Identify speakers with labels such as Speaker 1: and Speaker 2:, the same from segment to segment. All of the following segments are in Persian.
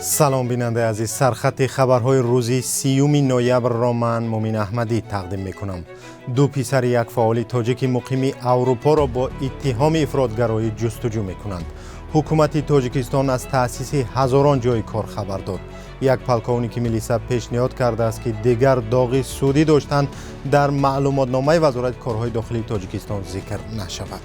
Speaker 1: سلام بیننده عزیز، سرخط خبرهای روزی 30 نوامبر را من مومین احمدی تقدیم میکنم. دو پسر یک فعال تاجیک مقیم اروپا را با اتهام افراطگرایی جستجو میکنند. حکومت تاجیکستان از تأسیس هزاران جای کار خبر داد. یک پلکانی که میلیسا پیشنهاد کرده است که دیگر داغ سودی داشتند در معلوماتنامه وزارت کارهای داخلی تاجیکستان ذکر نشود.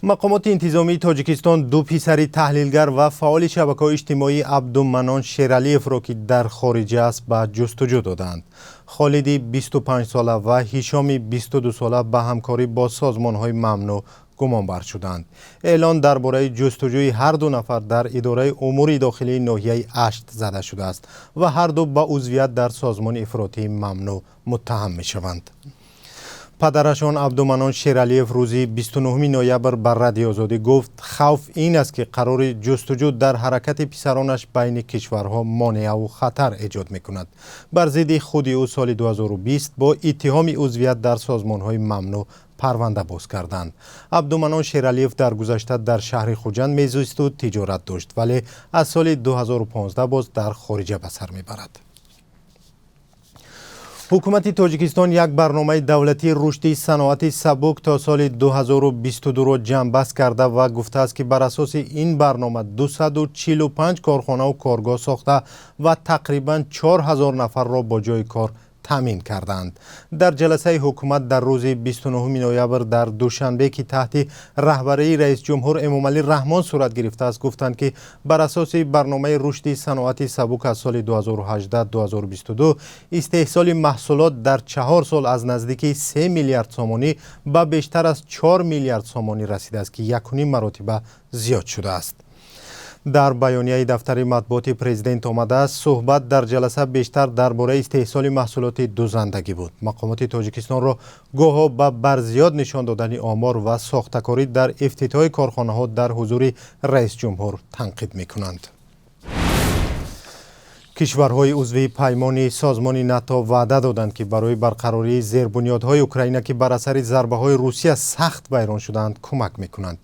Speaker 1: مقامات انتظامی تاجیکستان دو پسر تحلیلگر و فعال شبکه‌های اجتماعی عبدالمنان شیرالیف را که در خارج است به جستجو دادند. خالدی 25 ساله و هیشامی 22 ساله به همکاری با سازمان‌های ممنوع گمانبر شدند. اعلان درباره جستجوی هر دو نفر در اداره امور داخلی ناحیه اشت زده شده است و هر دو با عضویت در سازمان افراطی ممنوع متهم می‌شوند. پدرشان عبدالمنان شیرالیف روزی 29 نوامبر بر رادیو آزادی گفت خوف این است که قرار جستجو در حرکت پسرانش بین کشورها مانع و خطر ایجاد میکند. بر ضد خود او سال 2020 با اتهام عضویت در سازمانهای ممنوع پرونده باز کردند. عبدالمنان شیرالیف در گذشته در شهر خوجند میزیست و تجارت داشت، ولی از سال 2015 باز در خارج به سر میبرد. حکومت تاجیکستان یک برنامه دولتی رشد صنعت سبک تا سال 2022 را جمع‌بست کرده و گفته است که بر اساس این برنامه 245 کارخانه و کارگاه ساخته و تقریباً 4000 نفر را با جای کار تامین کردند. در جلسه حکومت در روز 29 نوامبر در دوشنبه که تحت رهبری رئیس جمهور امامعلی رحمان صورت گرفته است گفتند که بر اساس برنامه رشد صنعت سبک از سال 2018-2022 استحصال محصولات در 4 سال از نزدیک 3 میلیارد سومانی به بیشتر از 4 میلیارد سومانی رسیده است که 1.5 مرتبه زیاد شده است. در بیانیه دفتر مطبوعات پرزیدنت آمده است صحبت در جلسه بیشتر درباره استحصال محصولات دوزندگی بود. مقامات تاجیکستان را گاه‌ها به برزیاد نشان دادن آمار و ساختکاری در افتتاح کارخانه‌ها در حضور رئیس جمهور تنقید می‌کنند. کشورهای عضو پیمان سازمان ناتو وعده دادند که برای برقراری زیربنیادهای اوکراین که بر اثر ضربه‌های روسیه سخت ویران شدند کمک می‌کنند.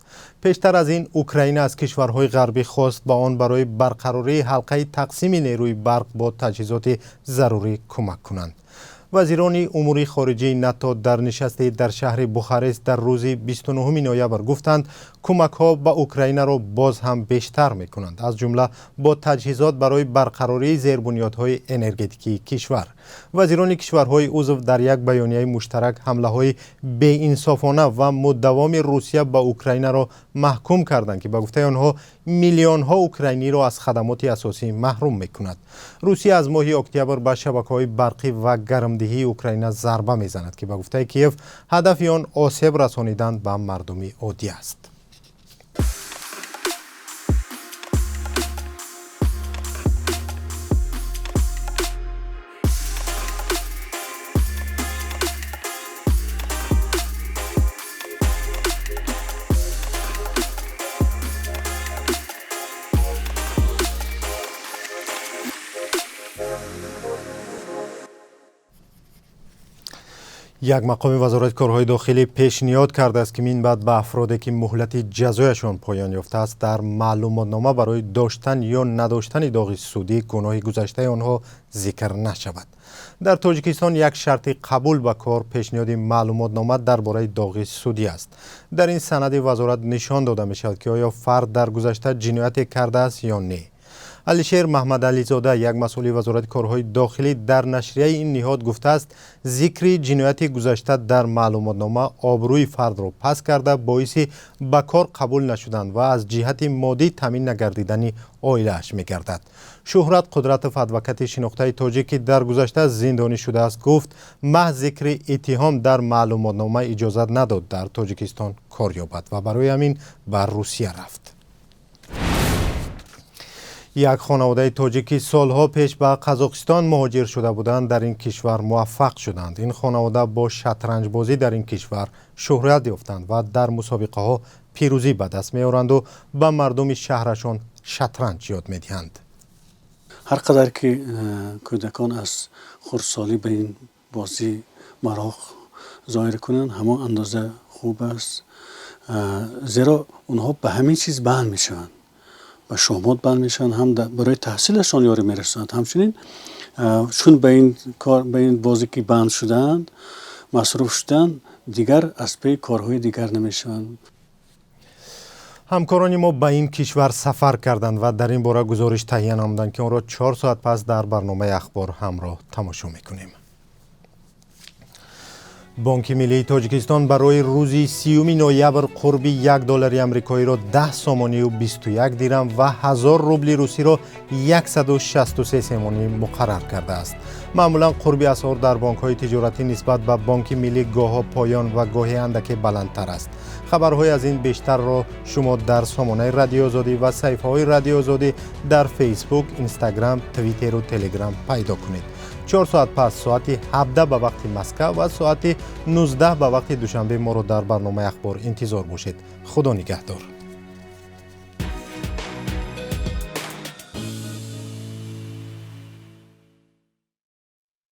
Speaker 1: پیشتر از این اوکراین از کشورهای غربی خواست با آن برای برقراری حلقه تقسیم نیروی برق با تجهیزات ضروری کمک کنند. وزیران امور خارجه ناتو در نشستی در شهر بوخارست در روز 29 نوامبر گفتند کمک ها به اوکراین را باز هم بیشتر می کنند، از جمله با تجهیزات برای برقراری زیربنیادهای انرژتیکی کشور. وزیران کشورهای عضو در یک بیانیه مشترک حمله های بی انصافانه و مداوم روسیه به اوکراین را محکوم کردند که به گفته آنها میلیون ها اوکراینی را از خدمات اساسی محروم می کند. روسیه از ماه اکتبر به شبکه‌های برقی و گرمدهی اوکراین ضربه میزند که به گفته کیف هدف آن آسیب رسانیدن به مردم عادی است. یک مقام وزارت کارهای داخلی پیشنهاد کرده است که من بعد به افرادی که مهلت جزایشان پایان یافته است در معلوماتنامه برای داشتن یا نداشتن داغ سودی گناه گذشته آنها ذکر نشود. در تاجیکستان یک شرط قبول به کار پیشنهاد معلوماتنامه درباره داغ سودی است. در این سند وزارت نشان داده می شود که آیا فرد در گذشته جنایت کرده است یا نه. علیشیر محمد علی زاده یک مسئول وزارت کارهای داخلی در نشریه این نهاد گفته است ذکر جنایت گذشته در معلوماتنامه آبروی فرد را پس کرده باعث به کار قبول نشدن و از جهت مادی تامین نگردیدن عائله‌اش می‌گردد. شهرت قدرت ادوکات شناخته تاجیک که در گذشته زندانی شده است گفت محض ذکر اتهام در معلوماتنامه اجازه نداد در تاجیکستان کار یابد و برای همین بر روسیه رفت. یک خانواده تاجیکی سالها پیش به قزاقستان مهاجر شده بودند در این کشور موفق شدند. این خانواده با شطرنج بازی در این کشور شهرت یافتند و در مسابقه ها پیروزی به دست می‌آورند و به مردم شهرشان شطرنج یاد می‌دهند.
Speaker 2: هر قدر که کودکان از خردسالی به این بازی مراغ ظاهر کنند همان اندازه خوب است، زیرا اونها به همین چیز بند میشوند. به شامات بند میشن، هم برای تحصیلشان یاری میرسند. همچنین چون به این کار، به این بازی که بند شدن مصروف شدن، دیگر از پی کارهای دیگر نمیشوند.
Speaker 1: همکاران ما به این کشور سفر کردند و در این باره گزارش تهیه نمودند که اون را 4 ساعت پس در برنامه اخبار همراه تماشا میکنیم. بانک ملی تاجیکستان برای روز 30 نوامبر قرب $1 امریکایی را 10 سامانی و 21 درم و 1000 روبل روسی را 163 سامانی مقرر کرده است. معمولا قرب اسعار در بانک های تجارتی نسبت به بانک ملی گاه پایان و گاهی اندکی بلندتر است. خبرهای از این بیشتر را شما در سامانه رادیو آزادی و صفحه های رادیو آزادی در فیسبوک، اینستاگرام، توییتر و تلگرام پیدا کنید. 4 ساعت پس ساعت 17 به وقت مسکو و ساعت 19 به وقت دوشنبه ما را در برنامه اخبار انتظار باشید. خدا نگهدار.